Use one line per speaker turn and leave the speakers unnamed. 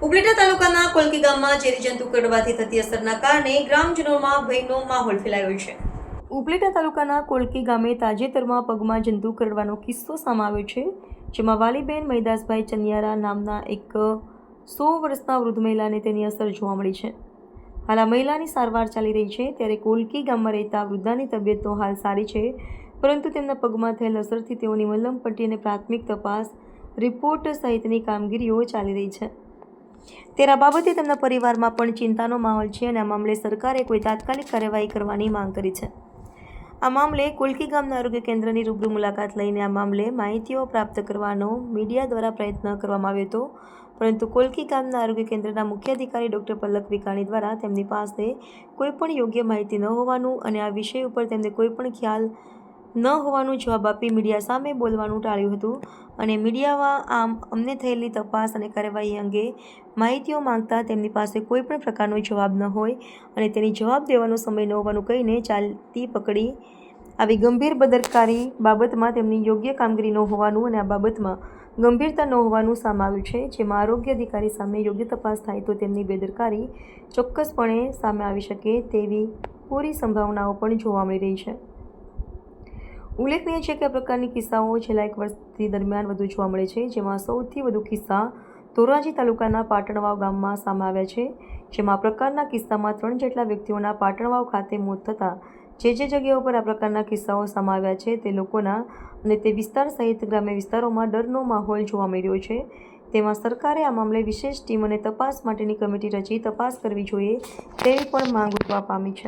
ઉપલેટા તાલુકાના કોલકી ગામમાં ઝેરી જંતુ કરડવાથી થતી અસરના કારણે ગ્રામજનોમાં ભયનો માહોલ ફેલાયો છે। ઉપલેટા તાલુકાના કોલકી ગામે તાજેતરમાં પગમાં જંતુ કરડવાનો કિસ્સો સામે આવ્યો છે, જેમાં વાલીબેન મૈદાસભાઈ ચનિયારા નામના એક 100 વર્ષના વૃદ્ધ મહિલાને તેની અસર જોવા મળી છે। હાલ આ મહિલાની સારવાર ચાલી રહી છે, ત્યારે કોલકી ગામમાં રહેતા વૃદ્ધાની તબિયત તો હાલ સારી છે, પરંતુ તેમના પગમાં થયેલ અસરથી તેઓની મલમ પટ્ટી અને પ્રાથમિક તપાસ રિપોર્ટ સહિતની કામગીરીઓ ચાલી રહી છે। ત્યારે આ બાબતે તેમના પરિવારમાં પણ ચિંતાનો માહોલ છે અને આ મામલે સરકારે કોઈ તાત્કાલિક કાર્યવાહી કરવાની માંગ કરી છે। આ મામલે કોલકી ગામના આરોગ્ય કેન્દ્રની રૂબરૂ મુલાકાત લઈને આ મામલે માહિતીઓ પ્રાપ્ત કરવાનો મીડિયા દ્વારા પ્રયત્ન કરવામાં આવ્યો હતો, પરંતુ કોલકી ગામના આરોગ્ય કેન્દ્રના મુખ્ય અધિકારી ડૉક્ટર પલક વિકાણી દ્વારા તેમની પાસે કોઈપણ યોગ્ય માહિતી ન હોવાનું અને આ વિષય ઉપર તેમને કોઈપણ ખ્યાલ ન હોવાનું જવાબ આપી મીડિયા સામે બોલવાનું ટાળ્યું હતું અને મીડિયામાં આમ અમને થયેલી તપાસ અને કાર્યવાહી અંગે માહિતીઓ માંગતા તેમની પાસે કોઈપણ પ્રકારનો જવાબ ન હોય અને તેની જવાબ દેવાનો સમય ન હોવાનું કહીને ચાલતી પકડી આવી ગંભીર બેદરકારી બાબતમાં તેમની યોગ્ય કામગીરી ન હોવાનું અને આ બાબતમાં ગંભીરતા ન હોવાનું સામે આવ્યું છે, જેમાં આરોગ્ય અધિકારી સામે યોગ્ય તપાસ થાય તો તેમની બેદરકારી ચોક્કસપણે સામે આવી શકે તેવી પૂરી સંભાવનાઓ પણ જોવા મળી રહી છે। ઉલ્લેખનીય છે કે આ પ્રકારની કિસ્સાઓ છેલ્લા 1 વર્ષથી દરમિયાન વધુ જોવા મળે છે, જેમાં સૌથી વધુ કિસ્સા ધોરાજી તાલુકાના પાટણવાવ ગામમાં સામે આવ્યા છે, જેમાં આ પ્રકારના કિસ્સામાં 3 જેટલા વ્યક્તિઓના પાટણવાવ ખાતે મોત થતાં જે જગ્યાઓ પર આ પ્રકારના કિસ્સાઓ સામે આવ્યા છે તે લોકોના અને તે વિસ્તાર સહિત ગ્રામ્ય વિસ્તારોમાં ડરનો માહોલ જોવા મળી રહ્યો છે। તેમાં સરકારે આ મામલે વિશેષ ટીમ અને તપાસ માટેની કમિટી રચી તપાસ કરવી જોઈએ તેવી પણ માંગ ઉઠવા પામી છે।